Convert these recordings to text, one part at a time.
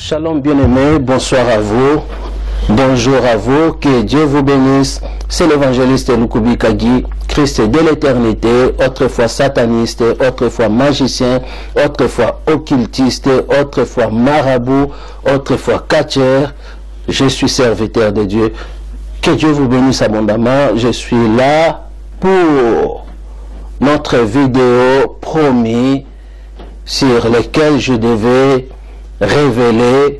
Shalom bien-aimés, bonsoir à vous, bonjour à vous, que Dieu vous bénisse. C'est l'évangéliste Lukubi Kagi, Christ de l'éternité, autrefois sataniste, autrefois magicien, autrefois occultiste, autrefois marabout, autrefois catcheur. Je suis serviteur de Dieu. Que Dieu vous bénisse abondamment. Je suis là pour notre vidéo promis sur laquelle je devais révéler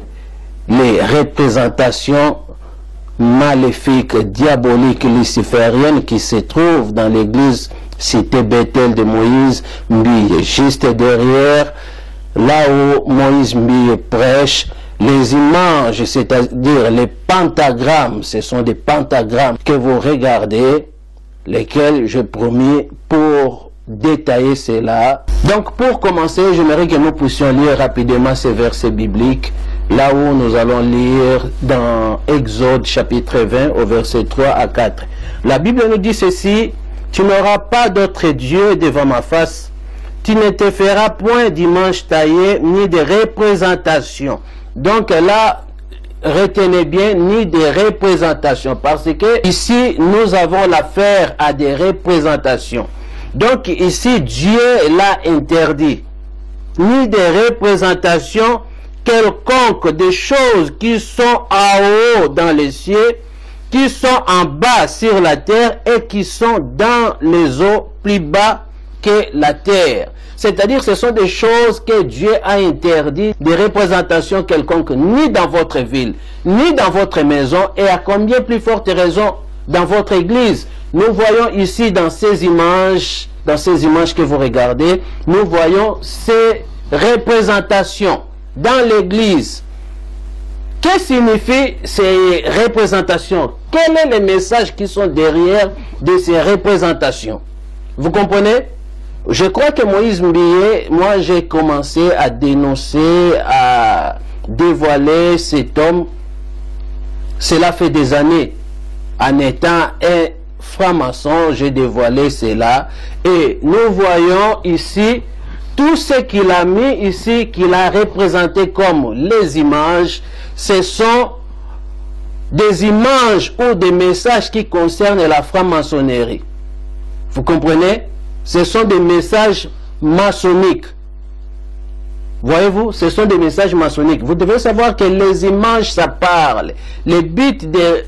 les représentations maléfiques, diaboliques, lucifériennes qui se trouvent dans l'église cité Bethel de Moïse Mbille, juste derrière, là où Moïse Mbille prêche. Les images, c'est-à-dire les pentagrammes, ce sont des pentagrammes que vous regardez, lesquels je promis pour détailler cela. Donc pour commencer, j'aimerais que nous puissions lire rapidement ces versets bibliques, là où nous allons lire dans Exode chapitre 20 au verset 3 à 4. La Bible nous dit ceci: tu n'auras pas d'autre Dieu devant ma face, tu ne te feras point d'image taillée ni de représentation. Donc là, retenez bien, ni des représentations, parce que ici nous avons l'affaire à des représentations. Donc ici Dieu l'a interdit, ni des représentations quelconques des choses qui sont en haut dans les cieux, qui sont en bas sur la terre et qui sont dans les eaux plus bas que la terre. C'est-à-dire ce sont des choses que Dieu a interdit, des représentations quelconques, ni dans votre ville, ni dans votre maison, et à combien plus forte raison dans votre église. Nous voyons ici dans ces images que vous regardez, nous voyons ces représentations dans l'église. Que signifient ces représentations? Quel est le message qui sont derrière de ces représentations? Vous comprenez? Je crois que Moïse Mbille, moi j'ai commencé à dénoncer, à dévoiler cet homme. Cela fait des années. En étant un franc-maçon, j'ai dévoilé cela. Et nous voyons ici tout ce qu'il a mis ici, qu'il a représenté comme les images. Ce sont des images ou des messages qui concernent la franc-maçonnerie. Vous comprenez? Ce sont des messages maçonniques. Voyez-vous, ce sont des messages maçonniques. Vous devez savoir que les images, ça parle. Le but de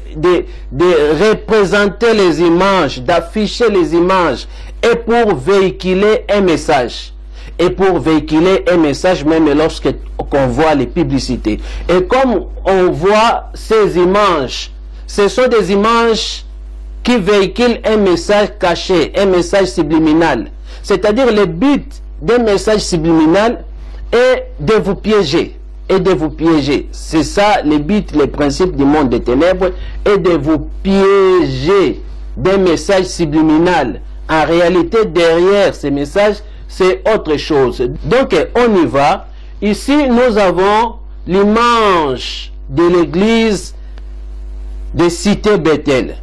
représenter les images, d'afficher les images, est pour véhiculer un message. Et pour véhiculer un message, même lorsqu'on voit les publicités. Et comme on voit ces images, ce sont des images qui véhicule un message caché, un message subliminal. C'est-à-dire le but d'un message subliminal est de vous piéger. Et de vous piéger. C'est ça le but, le principe du monde des ténèbres, est de vous piéger d'un message subliminal. En réalité, derrière ces messages, c'est autre chose. Donc, on y va. Ici, nous avons l'image de l'église de Cité Bethel.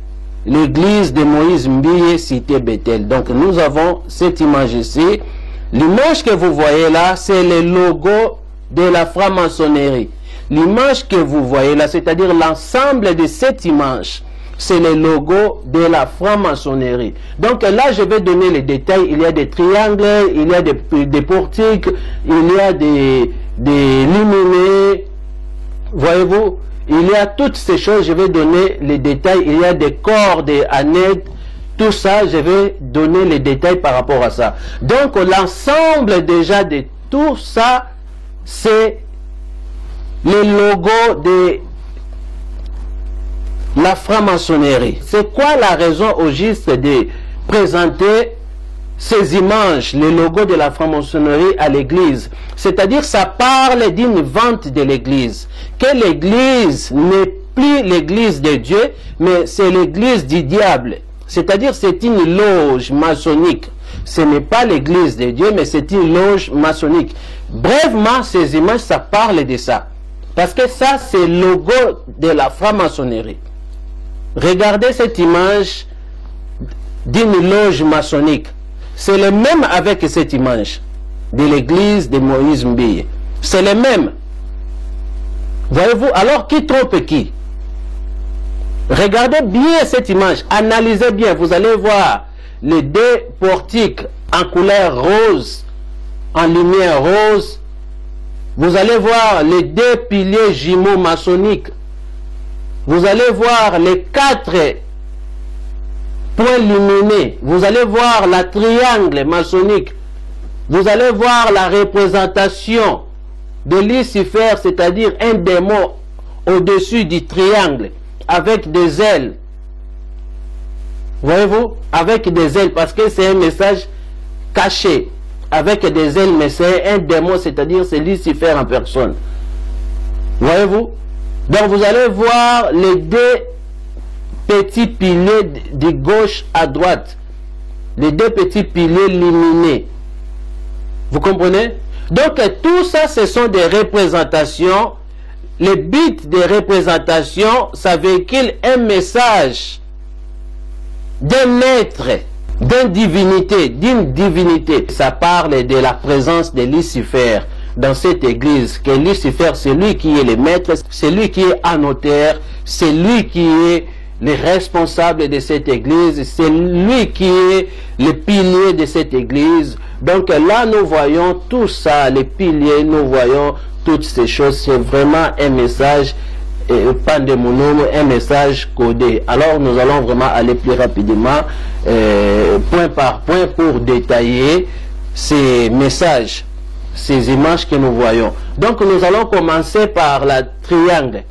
L'église de Moïse Mbille, cité Bethel. Donc nous avons cette image ici. L'image que vous voyez là, c'est le logo de la franc-maçonnerie. L'image que vous voyez là, c'est-à-dire l'ensemble de cette image, c'est le logo de la franc-maçonnerie. Donc là, je vais donner les détails. Il y a des triangles, il y a des portiques, il y a des lumineux. Voyez-vous? Il y a toutes ces choses, je vais donner les détails. Il y a des corps, des annettes, tout ça, je vais donner les détails par rapport à ça. Donc, l'ensemble déjà de tout ça, c'est le logo de la franc-maçonnerie. C'est quoi la raison au juste de présenter ces images, le logo de la franc-maçonnerie à l'église? C'est-à-dire, ça parle d'une vente de l'église. Que l'église n'est plus l'église de Dieu, mais c'est l'église du diable. C'est-à-dire, c'est une loge maçonnique. Ce n'est pas l'église de Dieu, mais c'est une loge maçonnique. Brèvement, ces images, ça parle de ça. Parce que ça, c'est le logo de la franc-maçonnerie. Regardez cette image d'une loge maçonnique. C'est le même avec cette image de l'église de Moïse Mbille. C'est le même. Voyez-vous, alors qui trompe qui? Regardez bien cette image, analysez bien, vous allez voir les deux portiques en couleur rose, en lumière rose. Vous allez voir les deux piliers jumeaux maçonniques. Vous allez voir les 4 points lumineux. Vous allez voir la triangle maçonnique. Vous allez voir la représentation de Lucifer, c'est-à-dire un démon au-dessus du triangle, avec des ailes. Voyez-vous? Avec des ailes, parce que c'est un message caché. Avec des ailes, mais c'est un démon, c'est-à-dire c'est Lucifer en personne. Voyez-vous? Donc vous allez voir les deux petits piliers de gauche à droite. Les deux petits piliers lumineux. Vous comprenez? Donc tout ça, ce sont des représentations. Le but des représentations, ça véhicule un message d'un être, d'une divinité. Ça parle de la présence de Lucifer dans cette église. Que Lucifer, c'est lui qui est le maître, c'est lui qui est annotaire, c'est lui qui est le responsable de cette église, c'est lui qui est le pilier de cette église. Donc là, nous voyons tout ça, les piliers, nous voyons toutes ces choses. C'est vraiment un message pandémonome, un message codé. Alors nous allons vraiment aller plus rapidement, point par point, pour détailler ces messages, ces images que nous voyons. Donc nous allons commencer par la triangle.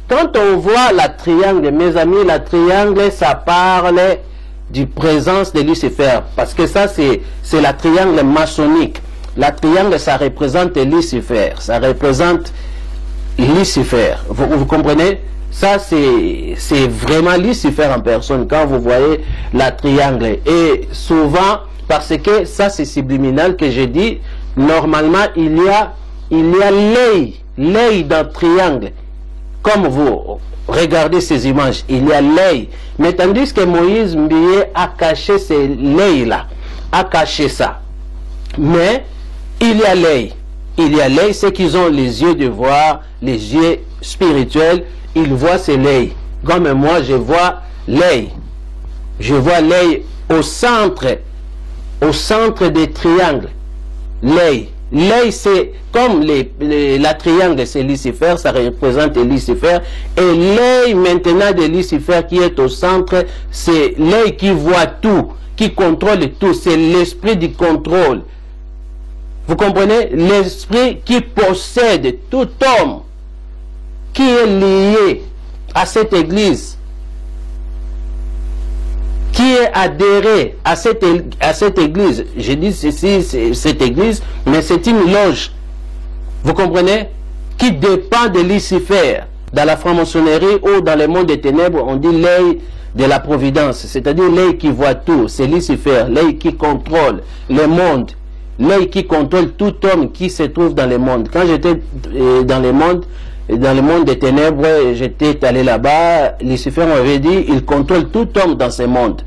Quand on voit la triangle, mes amis, la triangle, ça parle du présence de Lucifer, parce que ça c'est la triangle maçonnique. La triangle, ça représente Lucifer, ça représente Lucifer. Vous comprenez? Ça c'est vraiment Lucifer en personne quand vous voyez la triangle. Et souvent, parce que ça c'est subliminal que j'ai dit, normalement il y a l'œil dans le triangle. Comme vous regardez ces images, il y a l'œil. Mais tandis que Moïse Mbié a caché l'œil-là, a caché ça. Mais il y a l'œil. Il y a l'œil, c'est qu'ils ont les yeux de voir, les yeux spirituels, ils voient c'est l'œil. Comme moi, je vois l'œil. Je vois l'œil au centre des triangles. L'œil. L'œil, c'est comme la triangle, c'est Lucifer, ça représente Lucifer. Et l'œil maintenant de Lucifer qui est au centre, c'est l'œil qui voit tout, qui contrôle tout. C'est l'esprit du contrôle. Vous comprenez? L'esprit qui possède tout homme qui est lié à cette église, qui est adhéré à cette église. Je dis ceci, cette église, mais c'est une loge. Vous comprenez? Qui dépend de Lucifer. Dans la franc-maçonnerie ou dans le monde des ténèbres, on dit l'œil de la providence, c'est-à-dire l'œil qui voit tout. C'est Lucifer, l'œil qui contrôle le monde, l'œil qui contrôle tout homme qui se trouve dans le monde. Quand j'étais dans le monde des ténèbres, j'étais allé là-bas, Lucifer m'avait dit, il contrôle tout homme dans ce monde.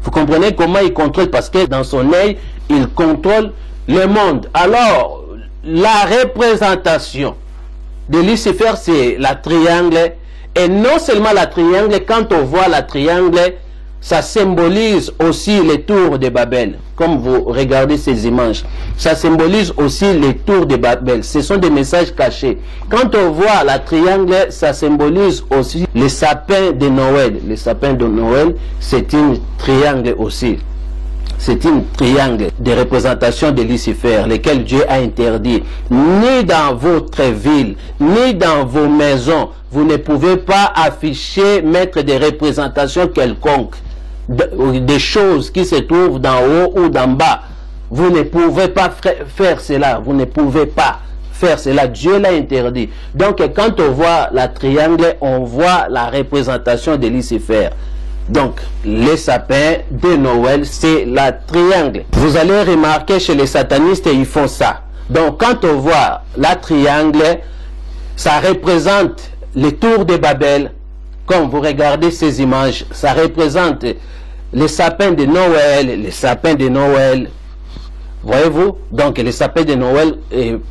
Vous comprenez comment il contrôle? Parce que dans son œil, il contrôle le monde. Alors, la représentation de Lucifer, c'est la triangle. Et non seulement la triangle, quand on voit la triangle, ça symbolise aussi les tours de Babel. Comme vous regardez ces images, ça symbolise aussi les tours de Babel. Ce sont des messages cachés. Quand on voit la triangle, ça symbolise aussi les sapins de Noël. Les sapins de Noël, c'est une triangle aussi. C'est une triangle de représentation de Lucifer, lesquels Dieu a interdit. Ni dans votre ville, ni dans vos maisons, vous ne pouvez pas afficher, mettre des représentations quelconques, des choses qui se trouvent d'en haut ou d'en bas. Vous ne pouvez pas faire cela. Vous ne pouvez pas faire cela. Dieu l'a interdit. Donc, quand on voit la triangle, on voit la représentation de Lucifer. Donc, les sapins de Noël, c'est la triangle. Vous allez remarquer chez les satanistes, ils font ça. Donc, quand on voit la triangle, ça représente les tours de Babel. Comme vous regardez ces images, ça représente les sapins de Noël, les sapins de Noël. Voyez-vous? Donc, les sapins de Noël,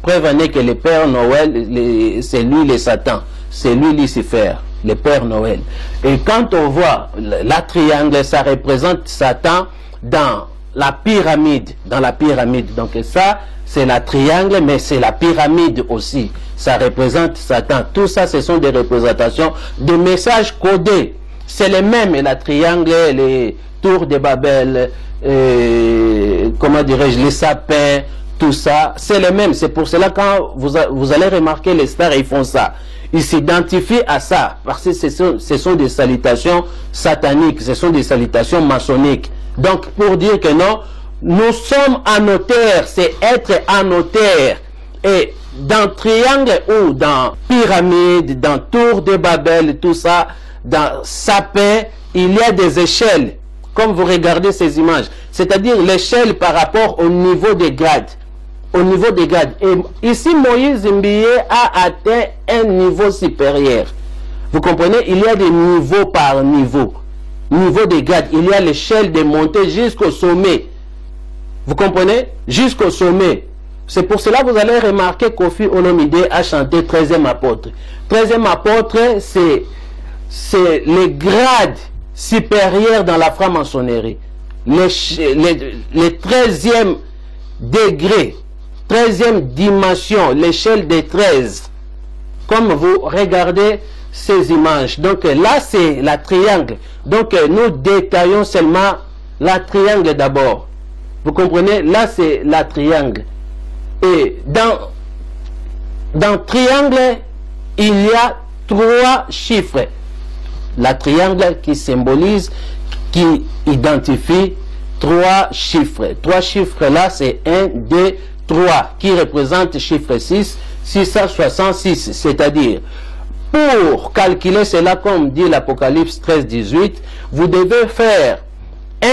prévenez que le Père Noël, c'est lui le Satan. c'est lui Lucifer, le Père Noël. Et quand on voit la triangle, ça représente Satan dans la pyramide. Donc ça, c'est la triangle, mais c'est la pyramide aussi. Ça représente Satan. Tout ça, ce sont des représentations de messages codés. C'est les mêmes, la triangle, les tours de Babel, comment dirais-je, les sapins, tout ça, c'est les mêmes. C'est pour cela quand vous allez remarquer les stars, ils font ça. Ils s'identifient à ça, parce que ce sont des salutations sataniques, ce sont des salutations maçonniques. Donc, pour dire que non, nous sommes annotaires, c'est être annotaire. Et dans triangle ou dans pyramide, dans tour de Babel, tout ça, dans sapin, il y a des échelles, comme vous regardez ces images. C'est-à-dire l'échelle par rapport au niveau des grades. Au niveau des grades. Et ici, Moïse Mbié a atteint un niveau supérieur. Vous comprenez? Il y a des niveaux par niveau. Niveau des grades. Il y a l'échelle de montée jusqu'au sommet. Vous comprenez? Jusqu'au sommet. C'est pour cela que vous allez remarquer Kofi Olomide a chanté 13e apôtre. 13e apôtre, c'est les grades supérieurs dans la franc-maçonnerie. Les 13e degré, 13e dimension, l'échelle des 13. Comme vous regardez ces images. Donc là, c'est la triangle. Donc nous détaillons seulement la triangle d'abord. Vous comprenez? Là, c'est la triangle. Et dans triangle, il y a 3 chiffres. La triangle qui symbolise, qui identifie 3 chiffres. 3 chiffres là, c'est 1, 2, 3, qui représente le chiffre 6, 666. C'est-à-dire, pour calculer cela, comme dit l'Apocalypse 13, 18, vous devez faire 1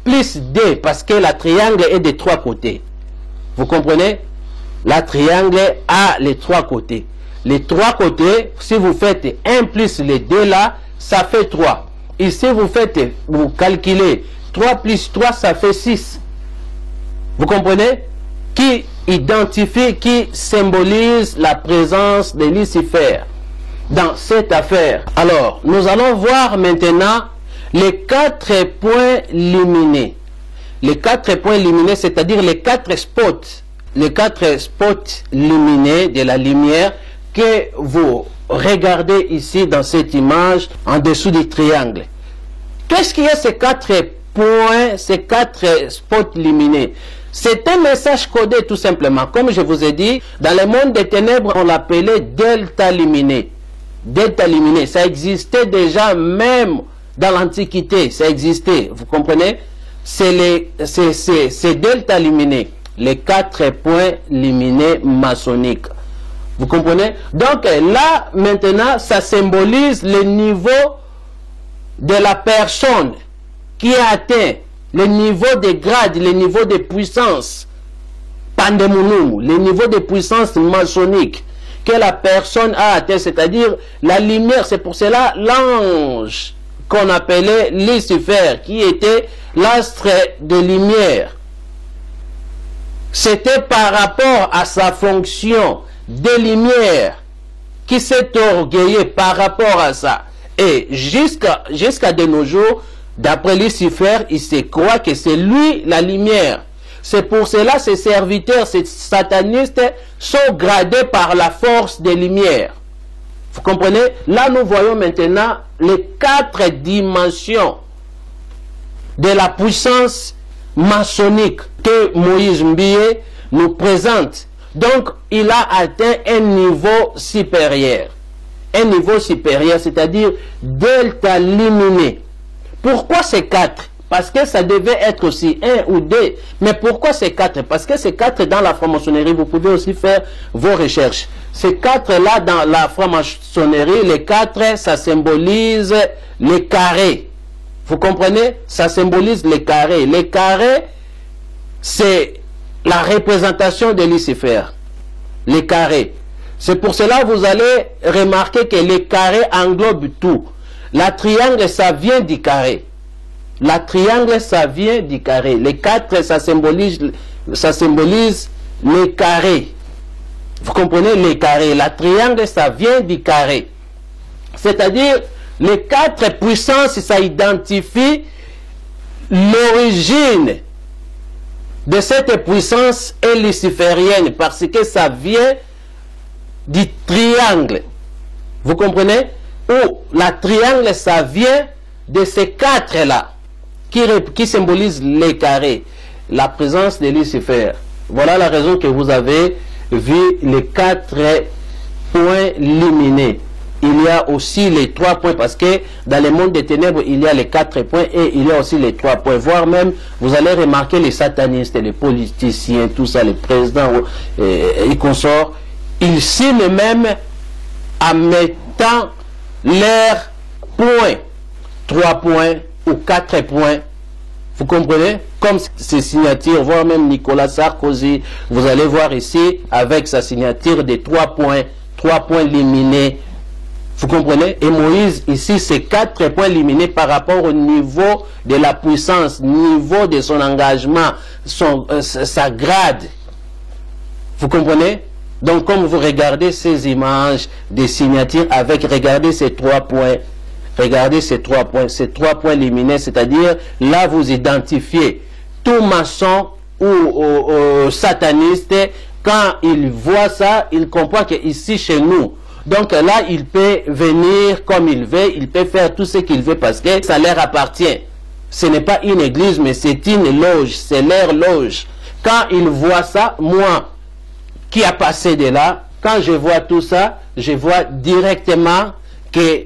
plus 2, parce que la triangle est de 3 côtés. Vous comprenez? La triangle a les 3 côtés. Les 3 côtés, si vous faites 1 plus les 2 là, ça fait 3. Et si vous calculez 3 plus 3, ça fait 6. Vous comprenez? Qui identifie, qui symbolise la présence de Lucifer dans cette affaire. Alors, nous allons voir maintenant les 4 points lumineux. Les 4 points lumineux, c'est-à-dire les 4 spots. Les 4 spots lumineux de la lumière que vous regardez ici dans cette image en dessous du triangle. Qu'est-ce qu'il y a ces 4 points, ces 4 spots lumineux? C'est un message codé tout simplement. Comme je vous ai dit, dans le monde des ténèbres, on l'appelait delta lumineux. Delta lumineux, ça existait déjà même dans l'Antiquité, ça existait, vous comprenez? C'est delta lumineux, les 4 points lumineux maçonniques. Vous comprenez? Donc là, maintenant, ça symbolise le niveau de la personne qui a atteint le niveau de grade, le niveau de puissance, pandemonum, le niveau de puissance maçonnique que la personne a atteint, c'est-à-dire la lumière. C'est pour cela l'ange qu'on appelait Lucifer, qui était l'astre de lumière. C'était par rapport à sa fonction de lumière qui s'est orgueillé par rapport à ça. Et jusqu'à de nos jours, d'après Lucifer, il se croit que c'est lui la lumière. C'est pour cela ces serviteurs, ces satanistes sont gradés par la force des lumières. Vous comprenez? Là, nous voyons maintenant les 4 dimensions de la puissance maçonnique que Moïse Mbié nous présente. Donc, il a atteint un niveau supérieur. Un niveau supérieur, c'est-à-dire delta lumineux. Pourquoi ces 4? Parce que ça devait être aussi 1 ou 2. Mais pourquoi ces 4? Parce que ces 4 dans la franc-maçonnerie, vous pouvez aussi faire vos recherches. Ces 4 là dans la franc-maçonnerie, les 4, ça symbolise les carrés. Vous comprenez? Ça symbolise les carrés. Les carrés, c'est la représentation de Lucifer. Les carrés. C'est pour cela que vous allez remarquer que les carrés englobent tout. La triangle, ça vient du carré. La triangle, ça vient du carré. Les 4, ça symbolise les carrés. Vous comprenez? Les carrés. La triangle, ça vient du carré. C'est-à-dire, les 4 puissances, ça identifie l'origine de cette puissance est luciférienne, parce que ça vient du triangle. Vous comprenez? Ou la triangle, ça vient de ces 4-là, qui symbolisent les carrés, la présence de Lucifer. Voilà la raison que vous avez vu les 4 points lumineux. Il y a aussi les 3 points, parce que dans le monde des ténèbres, il y a les 4 points et il y a aussi les 3 points. Voire même, vous allez remarquer les satanistes, les politiciens, tout ça, les présidents et consorts, ils signent même en mettant leurs points, 3 points ou 4 points. Vous comprenez? Comme ces signatures, voire même Nicolas Sarkozy, vous allez voir ici, avec sa signature de 3 points lumineux. Vous comprenez? Et Moïse, ici, c'est 4 points lumineux par rapport au niveau de la puissance, niveau de son engagement, sa grade. Vous comprenez? Donc, comme vous regardez ces images des signatures regardez ces 3 points. Regardez ces 3 points lumineux, c'est-à-dire, là, vous identifiez tout maçon ou sataniste, quand il voit ça, il comprend qu'ici, chez nous, donc là, il peut venir comme il veut, il peut faire tout ce qu'il veut parce que ça leur appartient. Ce n'est pas une église, mais c'est une loge, c'est leur loge. Quand ils voient ça, moi, qui a passé de là, quand je vois tout ça, je vois directement que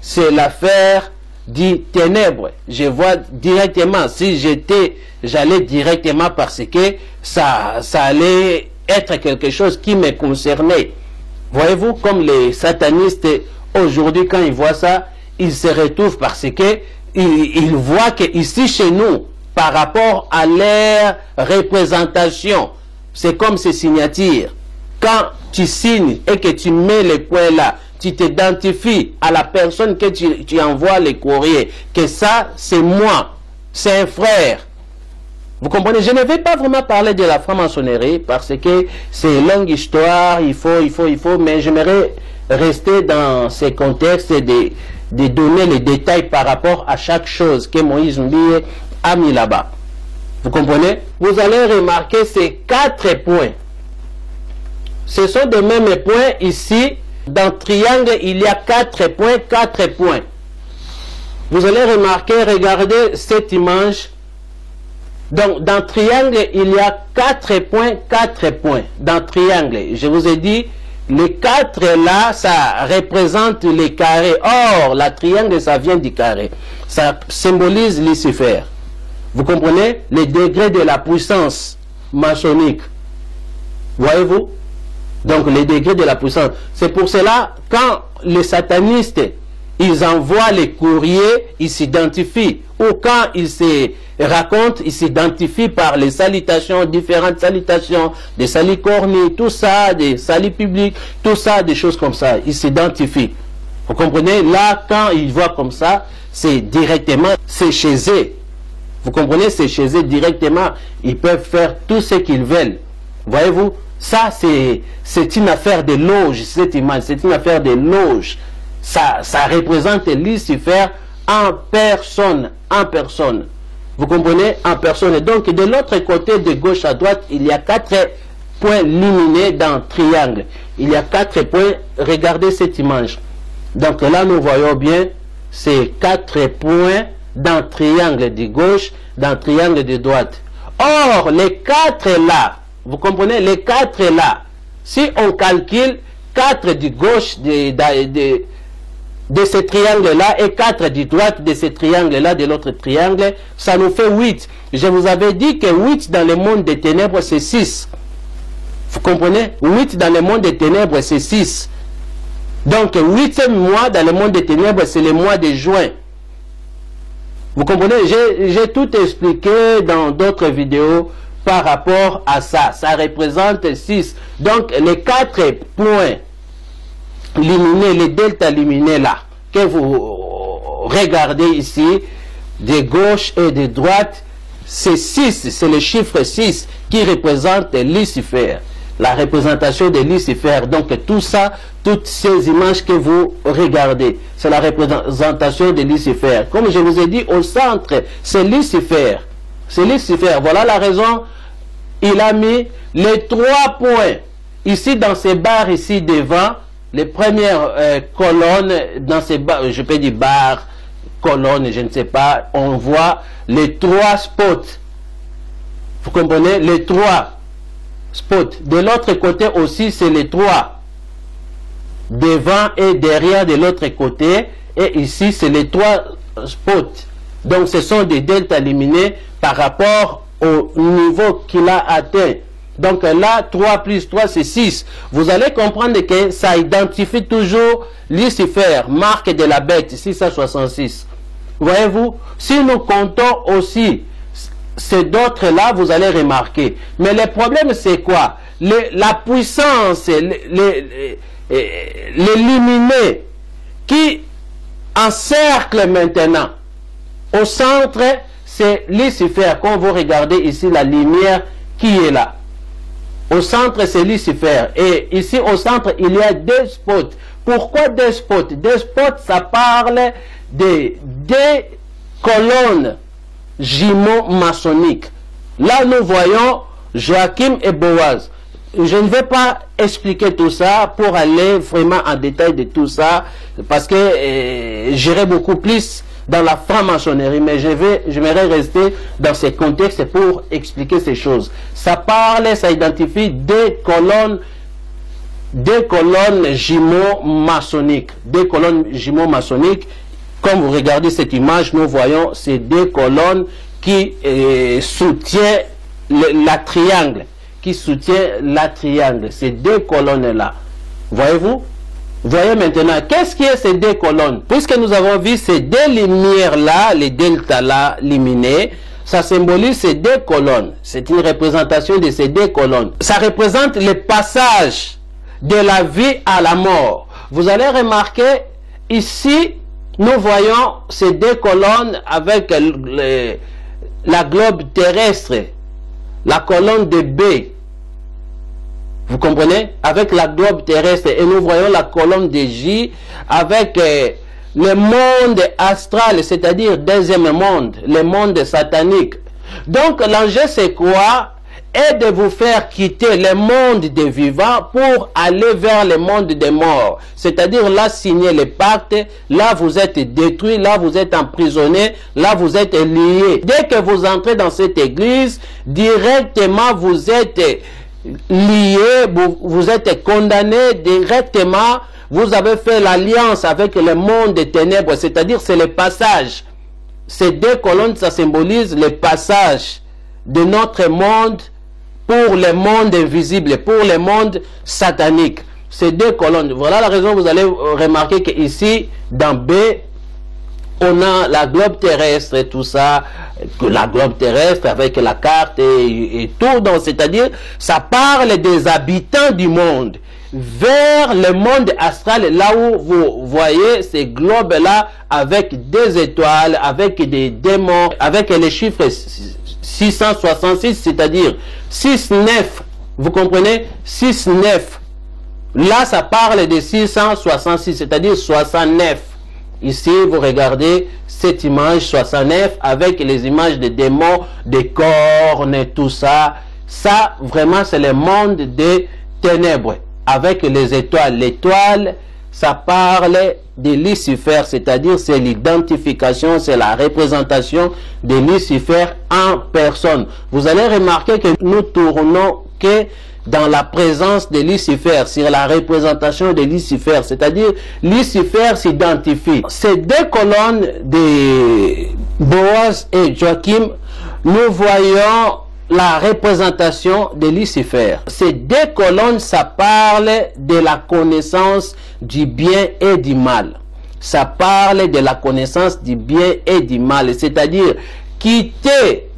c'est l'affaire du ténèbre. Je vois directement, si j'allais directement parce que ça allait être quelque chose qui me concernait. Voyez-vous, comme les satanistes, aujourd'hui, quand ils voient ça, ils se retrouvent parce que ils voient qu'ici, chez nous, par rapport à leur représentation, c'est comme ces signatures. Quand tu signes et que tu mets les points là, tu t'identifies à la personne que tu envoies les courriers, que ça, c'est moi, c'est un frère. Vous comprenez? Je ne vais pas vraiment parler de la franc-maçonnerie parce que c'est une longue histoire, il faut, mais j'aimerais rester dans ces contextes de donner les détails par rapport à chaque chose que Moïse Mbiye a mis là-bas. Vous comprenez? Vous allez remarquer ces 4 points. Ce sont des mêmes points ici. Dans triangle, il y a 4 points, 4 points. Vous allez remarquer, regardez cette image. Donc, dans triangle, il y a 4 points, 4 points. Dans triangle, je vous ai dit, les 4 là, ça représente les carrés. Or, la triangle, ça vient du carré. Ça symbolise Lucifer. Vous comprenez? Les degrés de la puissance maçonnique. Voyez-vous? Donc, les degrés de la puissance. C'est pour cela, quand les satanistes, ils envoient les courriers, ils s'identifient. Ou quand ils se racontent, ils s'identifient par les salutations, différentes salutations, des saluts cornés, tout ça, des saluts publics, tout ça, des choses comme ça. Ils s'identifient. Vous comprenez? Là, quand ils voient comme ça, c'est directement, c'est chez eux. Vous comprenez? C'est chez eux directement. Ils peuvent faire tout ce qu'ils veulent. Voyez-vous? Ça, c'est une affaire de loge, cette image. C'est une affaire de loge. Ça représente Lucifer en personne. En personne. Vous comprenez? En personne. Et donc, de l'autre côté, de gauche à droite, il y a 4 points lumineux dans le triangle. Il y a 4 points. Regardez cette image. Donc là, nous voyons bien ces 4 points dans le triangle de gauche, dans le triangle de droite. Or, les 4 là, vous comprenez, les 4 là, si on calcule 4 du gauche de ce triangle-là et 4 du droite de ce triangle-là, de l'autre triangle, ça nous fait 8. Je vous avais dit que 8 dans le monde des ténèbres, c'est 6. Vous comprenez? 8 dans le monde des ténèbres, c'est 6. Donc, 8e mois dans le monde des ténèbres, c'est le mois de juin. Vous comprenez? J'ai tout expliqué dans d'autres vidéos par rapport à ça. Ça représente 6. Donc, les 4 points lumineux, les delta lumineux là, que vous regardez ici, de gauche et de droite, c'est 6. C'est le chiffre 6 qui représente Lucifer. la représentation de Lucifer. Donc tout ça, toutes ces images que vous regardez, c'est la représentation de Lucifer. Comme je vous ai dit, au centre, c'est Lucifer. C'est Lucifer. Voilà la raison. Il a mis les 3 points ici dans ces barres ici devant, les premières colonnes dans ces barres, je peux dire barres, colonnes, je ne sais pas, on voit les 3 spots. Vous comprenez? Les 3 spots. De l'autre côté aussi, c'est les 3. Devant et derrière de l'autre côté. Et ici, c'est les 3 spots. Donc, ce sont des deltas éliminés par rapport au niveau qu'il a atteint. Donc là, 3 plus 3, c'est 6. Vous allez comprendre que ça identifie toujours Lucifer, marque de la bête, 666. Voyez-vous? Si nous comptons aussi ces d'autres-là, vous allez remarquer. Mais le problème, c'est quoi? La puissance, l'illuminé qui encercle maintenant. Au centre, c'est Lucifer. Quand vous regardez ici la lumière qui est là. Au centre, c'est Lucifer. Et ici, au centre, il y a 2 spots. Pourquoi 2 spots? 2 spots, ça parle des 2 colonnes jumeaux maçonniques. Là, nous voyons Joachim et Boaz. Je ne vais pas expliquer tout ça pour aller vraiment en détail de tout ça, parce que j'irai beaucoup plus dans la franc-maçonnerie, mais j'aimerais rester dans ces contextes pour expliquer ces choses. Ça parle, ça identifie 2 colonnes jumeaux maçonniques. 2 colonnes jumeaux maçonniques. Comme vous regardez cette image, nous voyons ces 2 colonnes qui soutiennent la triangle. Qui soutient la triangle. Ces 2 colonnes-là. Voyez-vous? Voyez maintenant, qu'est-ce qui est ces 2 colonnes? Puisque nous avons vu ces 2 lumières-là, les deltas-là, luminés, ça symbolise ces 2 colonnes. C'est une représentation de ces 2 colonnes. Ça représente le passage de la vie à la mort. Vous allez remarquer, ici, nous voyons ces 2 colonnes avec la globe terrestre, la colonne de B. Vous comprenez? Avec la globe terrestre. Et nous voyons la colonne de J avec le monde astral, c'est-à-dire deuxième monde, le monde satanique. Donc l'enjeu c'est quoi? Est de vous faire quitter le monde des vivants pour aller vers le monde des morts. C'est-à-dire là signer le pacte, là vous êtes détruit, là vous êtes emprisonné, là vous êtes lié. Dès que vous entrez dans cette église, directement vous êtes lié, vous êtes condamné directement, vous avez fait l'alliance avec le monde des ténèbres, c'est-à-dire c'est le passage. Ces 2 colonnes, ça symbolise le passage de notre monde pour le monde invisible, pour le monde satanique. Ces 2 colonnes, voilà la raison, vous allez remarquer qu'ici, dans B, on a la globe terrestre et tout ça, la globe terrestre avec la carte et tout, c'est-à-dire, ça parle des habitants du monde vers le monde astral, là où vous voyez ces globes-là avec des étoiles, avec des démons, avec les chiffres 666, c'est-à-dire 6-9, vous comprenez? 6-9. Là, ça parle de 666, c'est-à-dire 69. Ici, vous regardez cette image 69 avec les images des démons, des cornes et tout ça. Ça, vraiment, c'est le monde des ténèbres avec les étoiles. L'étoile, ça parle de Lucifer, c'est-à-dire c'est l'identification, c'est la représentation de Lucifer en personne. Vous allez remarquer que nous tournons que dans la présence de Lucifer, sur la représentation de Lucifer, c'est-à-dire Lucifer s'identifie. Ces 2 colonnes de Boaz et Joachim, nous voyons la représentation de Lucifer. Ces 2 colonnes, ça parle de la connaissance du bien et du mal. Ça parle de la connaissance du bien et du mal, c'est-à-dire quitter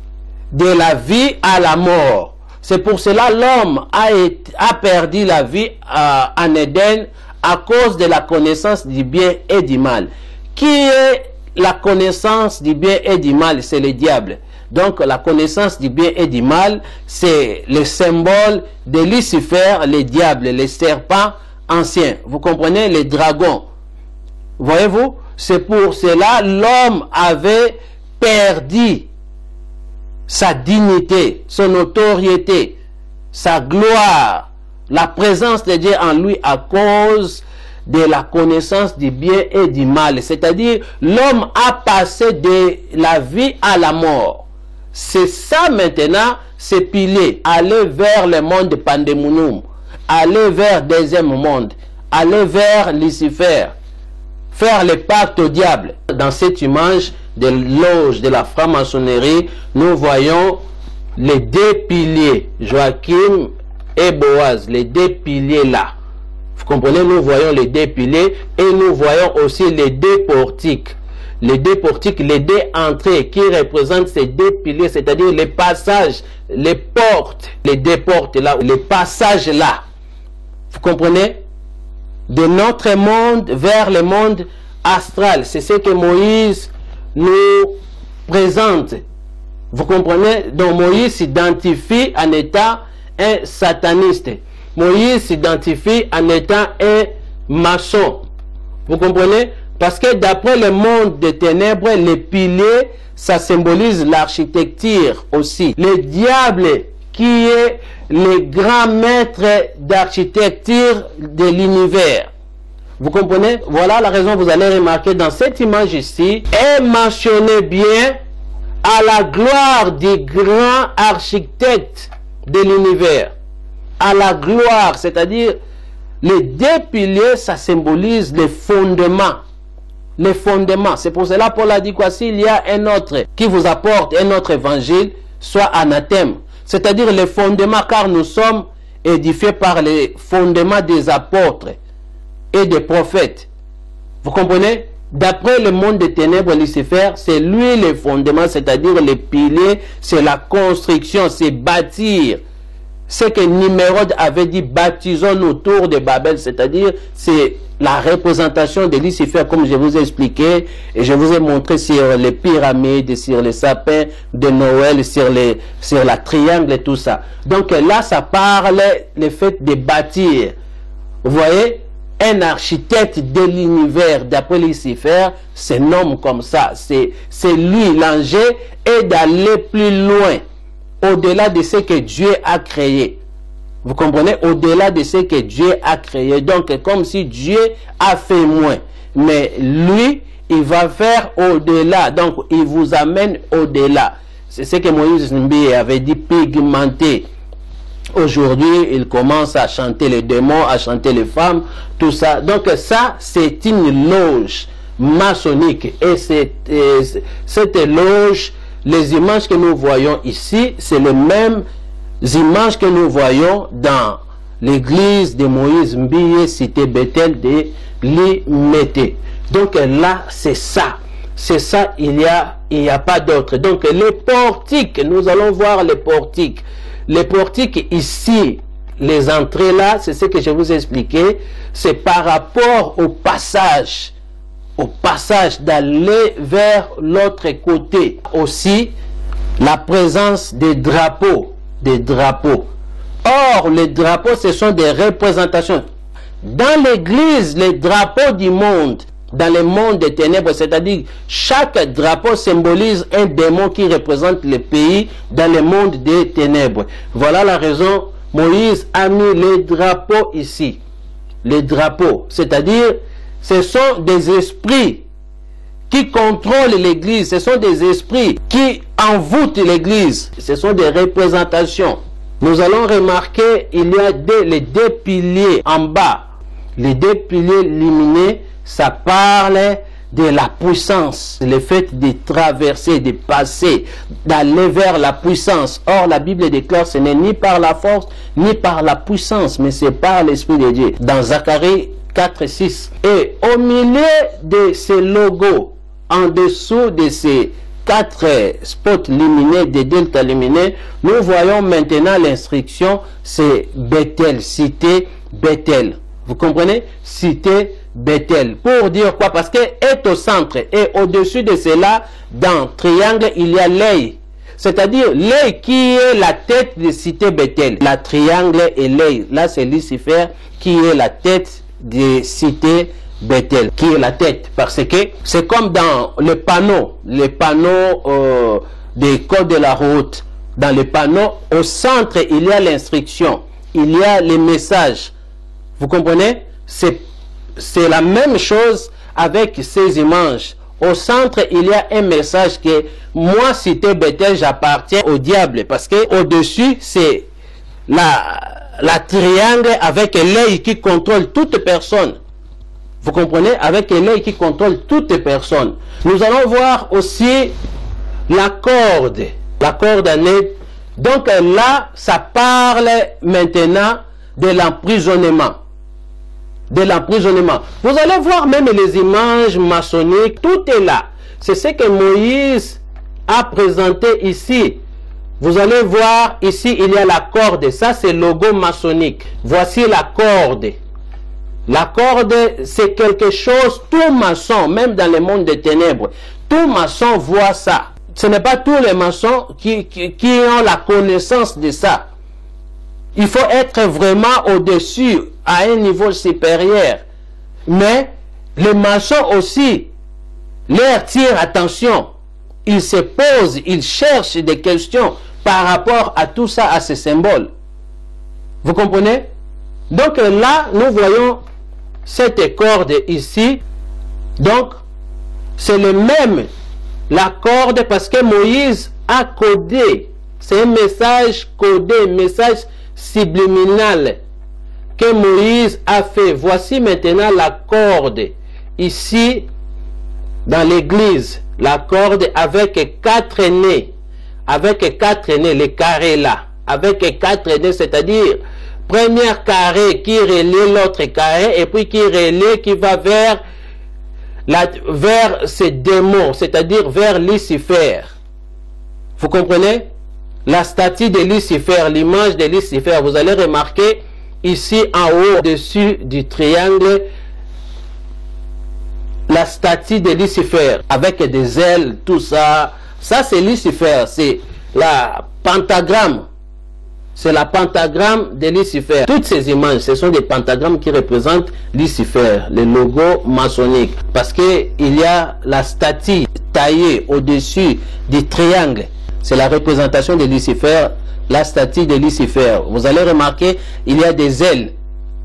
de la vie à la mort. C'est pour cela l'homme a perdu la vie en Éden à cause de la connaissance du bien et du mal. Qui est la connaissance du bien et du mal? C'est le diable. Donc la connaissance du bien et du mal, c'est le symbole de Lucifer, les diables, les serpents anciens. Vous comprenez, les dragons. Voyez-vous, c'est pour cela l'homme avait perdu sa dignité, son notoriété, sa gloire, la présence de Dieu en lui à cause de la connaissance du bien et du mal. C'est-à-dire, l'homme a passé de la vie à la mort. C'est ça maintenant, ces piliers. Aller vers le monde de Pandémonum, aller vers le deuxième monde, aller vers Lucifer, faire le pacte au diable. Dans cette image de loge de la franc-maçonnerie, nous voyons les deux piliers, Joachim et Boaz, les deux piliers là. Vous comprenez, nous voyons les deux piliers et nous voyons aussi les deux portiques. Les deux portiques, les deux entrées qui représentent ces deux piliers, c'est-à-dire les passages, les portes, les deux portes là, les passages là. Vous comprenez? De notre monde vers le monde astral. C'est ce que Moïse nous présente. Vous comprenez? Donc Moïse s'identifie en étant un sataniste. Moïse s'identifie en étant un maçon. Vous comprenez? Parce que d'après le monde des ténèbres, les piliers, ça symbolise l'architecture aussi. Le diable qui est le grand maître d'architecture de l'univers. Vous comprenez? Voilà la raison, vous allez remarquer dans cette image ici, est mentionné bien à la gloire du grand architecte de l'univers. À la gloire, c'est-à-dire les deux piliers, ça symbolise les fondements. Les fondements. C'est pour cela Paul a dit quoi? S'il y a un autre qui vous apporte un autre évangile, soit anathème. C'est-à-dire les fondements, car nous sommes édifiés par les fondements des apôtres et des prophètes. Vous comprenez? D'après le monde des ténèbres, Lucifer, c'est lui les fondements, c'est-à-dire les piliers, c'est la construction, c'est bâtir. Ce que Nimrod avait dit, baptisons-nous autour de Babel, c'est-à-dire c'est la représentation de Lucifer, comme je vous ai expliqué, et je vous ai montré sur les pyramides, sur les sapins de Noël, sur la triangle et tout ça. Donc là, ça parle le fait de bâtir. Vous voyez, un architecte de l'univers, d'après Lucifer, se nomme comme ça. C'est lui, l'enjeu est d'aller plus loin, au-delà de ce que Dieu a créé. Vous comprenez? Au-delà de ce que Dieu a créé. Donc, comme si Dieu a fait moins. Mais lui, il va faire au-delà. Donc, il vous amène au-delà. C'est ce que Moïse Mbi avait dit, pigmenté. Aujourd'hui, il commence à chanter les démons, à chanter les femmes, tout ça. Donc, ça, c'est une loge maçonnique. Et cette loge, les images que nous voyons ici, c'est les mêmes images que nous voyons dans l'église de Moïse Mbiye, cité Bethel de Limete. Donc là, c'est ça. C'est ça, il n'y a pas d'autre. Donc les portiques, nous allons voir les portiques. Les portiques ici, les entrées là, c'est ce que je vous ai expliqué. C'est par rapport au passage d'aller vers l'autre côté. Aussi, la présence des drapeaux. Or, les drapeaux, ce sont des représentations. Dans l'église, les drapeaux du monde, dans le monde des ténèbres, c'est-à-dire chaque drapeau symbolise un démon qui représente le pays dans le monde des ténèbres. Voilà la raison, Moïse a mis les drapeaux ici. Les drapeaux, c'est-à-dire ce sont des esprits qui contrôlent l'église, ce sont des esprits qui envoûtent l'église, ce sont des représentations. Nous allons remarquer, il y a les deux piliers en bas. Les deux piliers lumineux, ça parle de la puissance, le fait de traverser, de passer, d'aller vers la puissance. Or, la Bible déclare ce n'est ni par la force, ni par la puissance, mais c'est par l'Esprit de Dieu. Dans Zacharie 4:6. Et au milieu de ces logos, en dessous de ces 4 spots lumineux, des deltas lumineux, nous voyons maintenant l'instruction, c'est Bethel, cité Bethel. Vous comprenez? Cité Bethel. Pour dire quoi? Parce que est au centre et au-dessus de cela, dans triangle, il y a l'œil. c'est-à-dire l'œil qui est la tête de cité Bethel. La triangle et l'œil, là c'est Lucifer qui est la tête de cité Bethel, qui est la tête, parce que c'est comme dans les panneaux des codes de la route. Dans les panneaux, au centre, il y a l'instruction, il y a les messages. Vous comprenez? C'est la même chose avec ces images. Au centre, il y a un message que moi, cité Bethel, j'appartiens au diable, parce que au-dessus, c'est la triangle avec l'œil qui contrôle toute personne. Vous comprenez? Avec l'œil qui contrôle toute personne. Nous allons voir aussi la corde année. Donc là, ça parle maintenant de l'emprisonnement. De l'emprisonnement. Vous allez voir même les images maçonniques, tout est là. C'est ce que Moïse a présenté ici. Vous allez voir ici, il y a la corde. Ça, c'est le logo maçonnique. Voici la corde. La corde, c'est quelque chose, tout maçon, même dans le monde des ténèbres, tout maçon voit ça. Ce n'est pas tous les maçons qui ont la connaissance de ça. Il faut être vraiment au-dessus, à un niveau supérieur. Mais les maçons aussi, leur tirent attention. Ils se posent, ils cherchent des questions par rapport à tout ça, à ces symboles. Vous comprenez? Donc là, nous voyons cette corde ici. Donc, c'est le même, la corde, parce que Moïse a codé. C'est un message codé, un message subliminal que Moïse a fait. Voici maintenant la corde ici dans l'église. La corde avec 4 nez. Avec 4 nez, les carrés là. Avec 4 nez, c'est-à-dire premier carré qui relie l'autre carré et puis qui relie, qui va vers ces démons, c'est-à-dire vers Lucifer. Vous comprenez? La statue de Lucifer, l'image de Lucifer, vous allez remarquer ici en haut, au-dessus du triangle, la statue de Lucifer avec des ailes, tout ça. Ça, c'est Lucifer, c'est la pentagramme. C'est la pentagramme de Lucifer. Toutes ces images, ce sont des pentagrammes qui représentent Lucifer, le logo maçonnique. Parce qu'il y a la statue taillée au-dessus du triangle. C'est la représentation de Lucifer, la statue de Lucifer. Vous allez remarquer, il y a des ailes,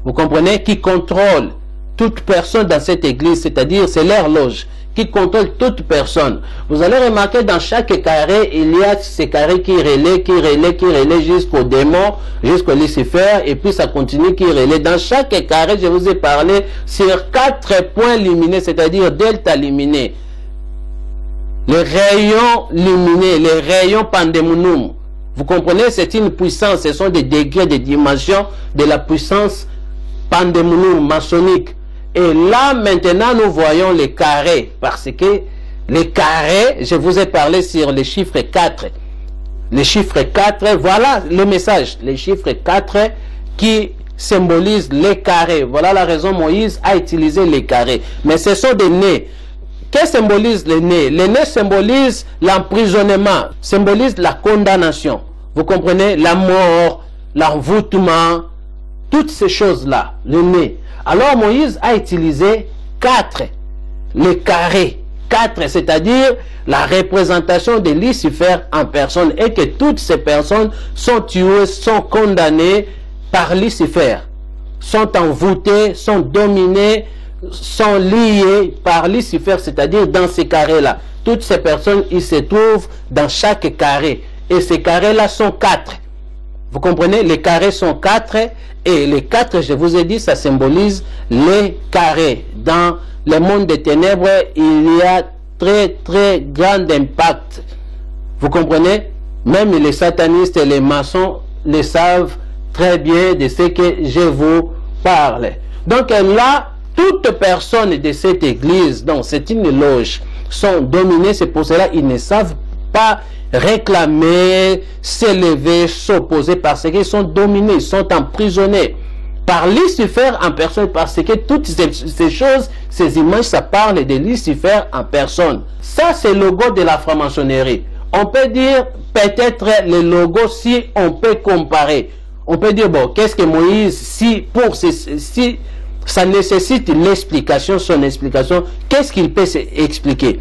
vous comprenez, qui contrôlent toute personne dans cette église, c'est-à-dire c'est leur loge, qui contrôle toute personne. Vous allez remarquer dans chaque carré, il y a ces carrés qui relaient jusqu'au démon, jusqu'au Lucifer, et puis ça continue qui relaie. Dans chaque carré, je vous ai parlé sur 4 points lumineux, c'est-à-dire delta lumineux. Les rayons lumineux, les rayons pandémonum. Vous comprenez, c'est une puissance, ce sont des degrés, des dimensions de la puissance pandémonum maçonnique. Et là, maintenant, nous voyons les carrés, parce que les carrés, je vous ai parlé sur les chiffres 4. Les chiffres 4, voilà le message. Les chiffres 4 qui symbolisent les carrés. Voilà la raison Moïse a utilisé les carrés. Mais ce sont des nez. Que symbolise les nez? Les nez symbolisent l'emprisonnement, symbolisent la condamnation. Vous comprenez? La mort, l'envoûtement, toutes ces choses-là, le nez. Alors Moïse a utilisé 4, les carrés. 4, c'est-à-dire la représentation de Lucifer en personne, et que toutes ces personnes sont tuées, sont condamnées par Lucifer, sont envoûtées, sont dominées, sont liées par Lucifer, c'est-à-dire dans ces carrés-là. Toutes ces personnes, ils se trouvent dans chaque carré. Et ces carrés-là sont 4. Vous comprenez? Les carrés sont 4. Et les 4, je vous ai dit, ça symbolise les carrés. Dans le monde des ténèbres, il y a très grand impact. Vous comprenez? Même les satanistes et les maçons le savent très bien de ce que je vous parle. Donc là, toutes personnes de cette église, donc c'est une loge, sont dominées. C'est pour cela qu'ils ne savent pas réclamer, s'élever, s'opposer, parce qu'ils sont dominés, ils sont emprisonnés par Lucifer en personne, parce que toutes ces choses, ces images, ça parle de Lucifer en personne. Ça, c'est le logo de la franc-maçonnerie. On peut dire peut-être les logos si on peut comparer. On peut dire, bon, qu'est-ce que Moïse, si ça nécessite l'explication, son explication, qu'est-ce qu'il peut expliquer?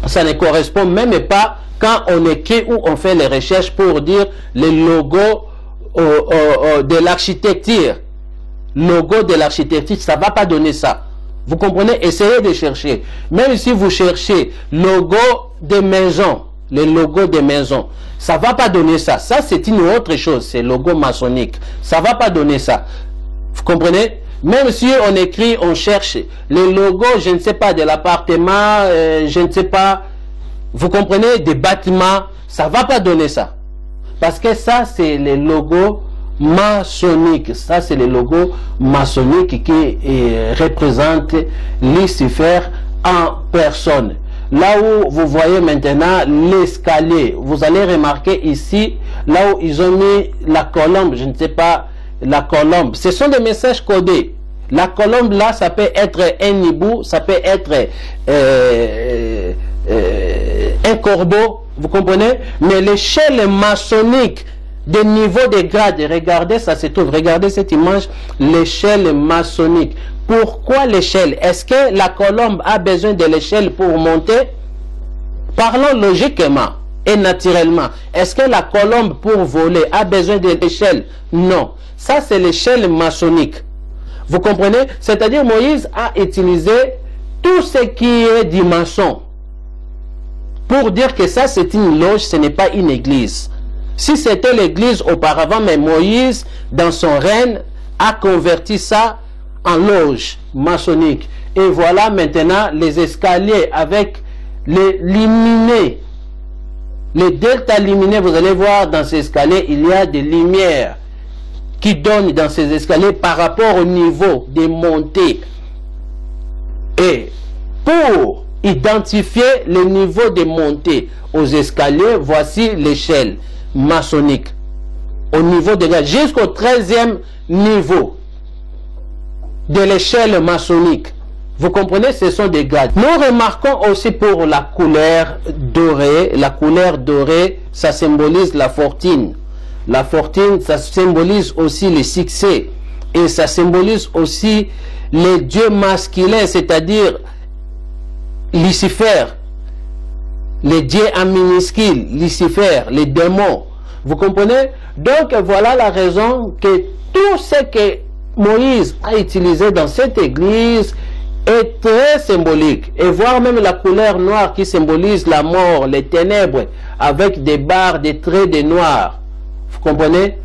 Ça ne correspond même pas quand on écrit ou on fait les recherches pour dire les logos de l'architecture. Logo de l'architecture, ça ne va pas donner ça. Vous comprenez? Essayez de chercher. Même si vous cherchez logo de maison, les logos des maisons, ça ne va pas donner ça. Ça, c'est une autre chose. C'est logo maçonnique. Ça ne va pas donner ça. Vous comprenez? Même si on écrit, on cherche les logos, je ne sais pas, de l'appartement, je ne sais pas, vous comprenez, des bâtiments, ça ne va pas donner ça. Parce que ça, c'est les logos maçonniques. Ça, c'est les logos maçonniques qui représentent Lucifer en personne. Là où vous voyez maintenant l'escalier, vous allez remarquer ici, là où ils ont mis la colombe, je ne sais pas, la colombe, ce sont des messages codés. La colombe là, ça peut être un hibou, ça peut être un corbeau, vous comprenez? Mais l'échelle maçonnique des niveaux de grades, regardez, ça se trouve, regardez cette image, l'échelle maçonnique. Pourquoi l'échelle? Est-ce que la colombe a besoin de l'échelle pour monter? Parlons logiquement et naturellement. Est-ce que la colombe pour voler a besoin de l'échelle? Non. Ça, c'est l'échelle maçonnique. Vous comprenez? C'est-à-dire Moïse a utilisé tout ce qui est du maçon pour dire que ça, c'est une loge, ce n'est pas une église. Si c'était l'église auparavant, mais Moïse, dans son règne, a converti ça en loge maçonnique. Et voilà maintenant les escaliers avec les lumineux. Les deltas lumineux, vous allez voir dans ces escaliers, il y a des lumières qui donnent dans ces escaliers par rapport au niveau des montées. Et pour identifier le niveau des montées aux escaliers, voici l'échelle maçonnique. Au niveau de la, jusqu'au 13e niveau de l'échelle maçonnique. Vous comprenez, ce sont des grades. Nous remarquons aussi pour la couleur dorée. La couleur dorée, ça symbolise la fortune. La fortune, ça symbolise aussi le succès. Et ça symbolise aussi les dieux masculins, c'est-à-dire Lucifer. Les dieux en minuscule, Lucifer, les démons. Vous comprenez? Donc voilà la raison que tout ce que Moïse a utilisé dans cette église est très symbolique. Et voir même la couleur noire qui symbolise la mort, les ténèbres, avec des barres, des traits de noir. Vous comprenez?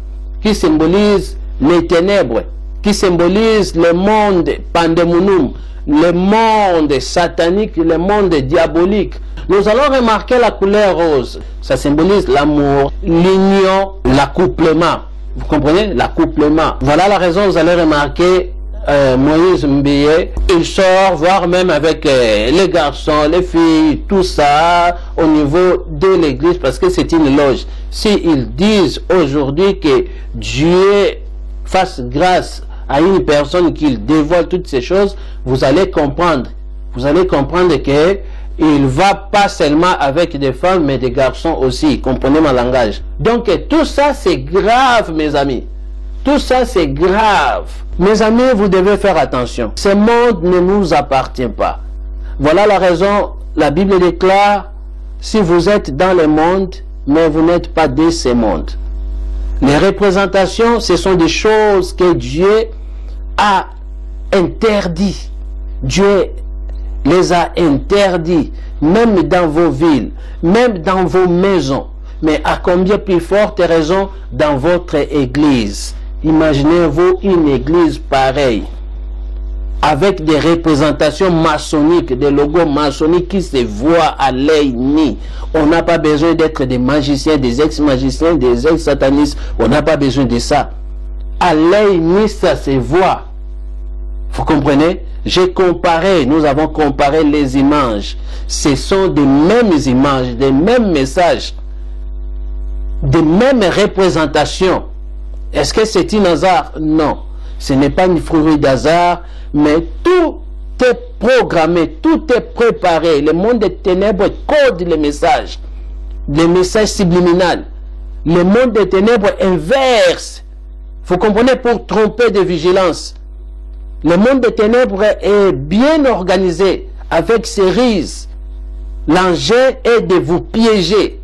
Qui symbolise les ténèbres, qui symbolise le monde pandémonum, le monde satanique, le monde diabolique. Nous allons remarquer la couleur rose. Ça symbolise l'amour, l'union, l'accouplement. Vous comprenez? L'accouplement. Voilà la raison, vous allez remarquer Moïse Mbeye, il sort, voire même avec les garçons, les filles, tout ça, au niveau de l'église, parce que c'est une loge. S'ils disent aujourd'hui que Dieu fasse grâce à une personne qui dévoile toutes ces choses, vous allez comprendre. Vous allez comprendre que il va pas seulement avec des femmes, mais des garçons aussi. Comprenez mon langage. Donc tout ça, c'est grave, mes amis. Tout ça, c'est grave. Mes amis, vous devez faire attention. Ce monde ne nous appartient pas. Voilà la raison, la Bible déclare, si vous êtes dans le monde, mais vous n'êtes pas de ce monde. Les représentations, ce sont des choses que Dieu a interdit. Dieu les a interdits, même dans vos villes, même dans vos maisons, mais à combien plus forte raison dans votre église. Imaginez-vous une église pareille, avec des représentations maçonniques, des logos maçonniques qui se voient à l'œil nu. On n'a pas besoin d'être des magiciens, des ex-magiciens, des ex-satanistes. On n'a pas besoin de ça. À l'œil nu, ça se voit. Vous comprenez? J'ai comparé, nous avons comparé les images. Ce sont des mêmes images, des mêmes messages, des mêmes représentations. Est-ce que c'est un hasard? Non. Ce n'est pas une fruit d'hasard, mais tout est programmé, tout est préparé. Le monde des ténèbres code les messages. les messages subliminaux. Le monde des ténèbres inverse. Vous comprenez, pour tromper de vigilance. Le monde des ténèbres est bien organisé avec ses ruses. L'enjeu est de vous piéger.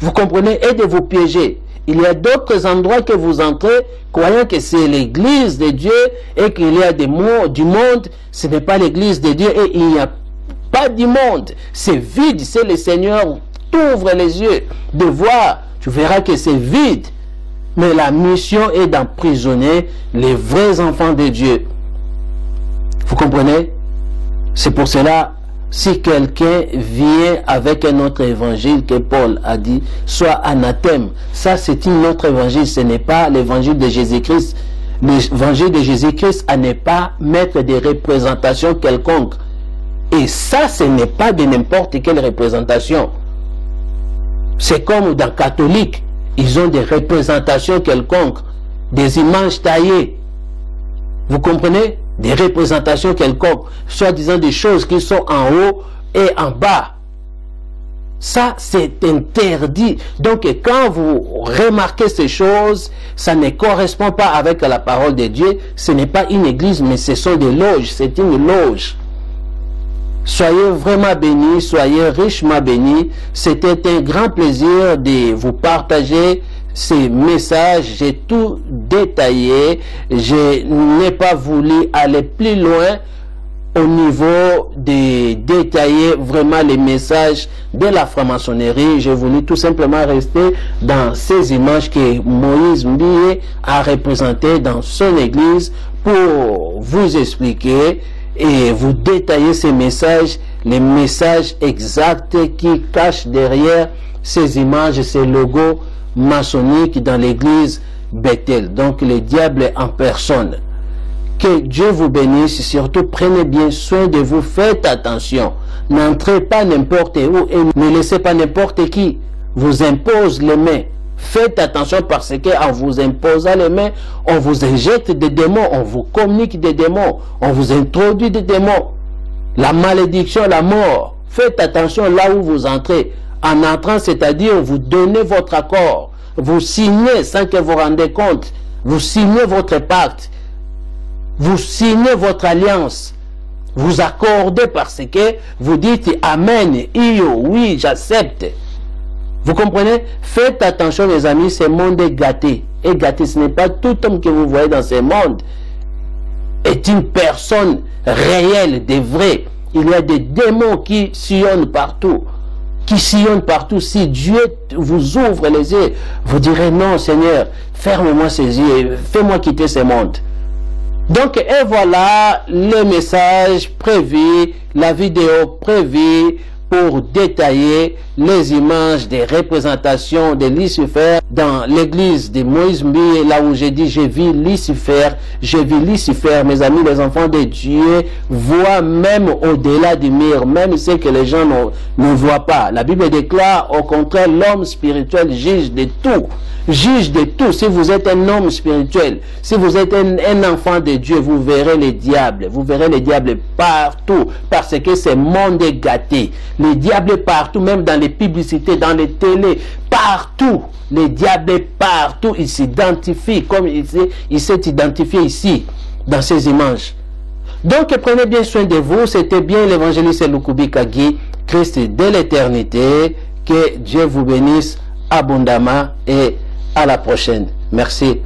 Vous comprenez, et de vous piéger. Il y a d'autres endroits que vous entrez, croyant que c'est l'église de Dieu et qu'il y a du monde. Ce n'est pas l'église de Dieu et il n'y a pas du monde. C'est vide, c'est le Seigneur. T'ouvre les yeux de voir. Tu verras que c'est vide. Mais la mission est d'emprisonner les vrais enfants de Dieu. Vous comprenez? C'est pour cela, si quelqu'un vient avec un autre évangile que Paul a dit, soit anathème. Ça, c'est un autre évangile. Ce n'est pas l'évangile de Jésus-Christ. L'évangile de Jésus-Christ n'est pas mettre des représentations quelconques. Et ça, ce n'est pas de n'importe quelle représentation. C'est comme dans catholique. Ils ont des représentations quelconques. Des images taillées. Vous comprenez? Des représentations quelconques, soi-disant des choses qui sont en haut et en bas. Ça, c'est interdit. Donc, quand vous remarquez ces choses, ça ne correspond pas avec la parole de Dieu. Ce n'est pas une église, mais ce sont des loges. C'est une loge. Soyez vraiment bénis, soyez richement bénis. C'était un grand plaisir de vous partager ces messages. J'ai tout détaillé. Je n'ai pas voulu aller plus loin au niveau de détailler vraiment les messages de la franc-maçonnerie. J'ai voulu tout simplement rester dans ces images que Moïse Mbie a représentées dans son église pour vous expliquer et vous détailler ces messages, les messages exacts qui cachent derrière ces images, ces logos maçonniques dans l'église Bethel. Donc le diable en personne. Que Dieu vous bénisse, surtout prenez bien soin de vous, faites attention. N'entrez pas n'importe où et ne laissez pas n'importe qui vous impose les mains. Faites attention parce qu'en vous imposant les mains, on vous injecte des démons, on vous communique des démons, on vous introduit des démons. La malédiction, la mort. Faites attention là où vous entrez. En entrant, c'est-à-dire vous donnez votre accord. Vous signez sans que vous vous rendez compte. Vous signez votre pacte. Vous signez votre alliance. Vous accordez parce que vous dites Amen, oui, j'accepte. Vous comprenez? Faites attention les amis, ce monde est gâté. Et gâté, ce n'est pas tout homme que vous voyez dans ce monde est une personne réelle, de vrai. Il y a des démons qui sillonnent partout. Qui sillonnent partout. Si Dieu vous ouvre les yeux, vous direz non Seigneur, ferme-moi ces yeux, fais-moi quitter ce monde. Donc, et voilà le message prévu, la vidéo prévue pour détailler les images des représentations de Lucifer dans l'église de Moïse Mbie, là où j'ai dit j'ai vu Lucifer, mes amis, les enfants de Dieu voient même au-delà du mur, même ce que les gens ne voient pas. La Bible déclare au contraire, l'homme spirituel juge de tout. Juge de tout. Si vous êtes un homme spirituel, si vous êtes un enfant de Dieu, vous verrez les diables. Vous verrez les diables partout parce que ce monde est gâté. Les diables partout, même dans les publicités, dans les télés, partout. Les diables partout, ils s'identifient comme il s'est identifié ici, dans ces images. Donc prenez bien soin de vous. C'était bien l'évangéliste Lukubi Kagi, Christ de l'éternité. Que Dieu vous bénisse abondamment et à la prochaine. Merci.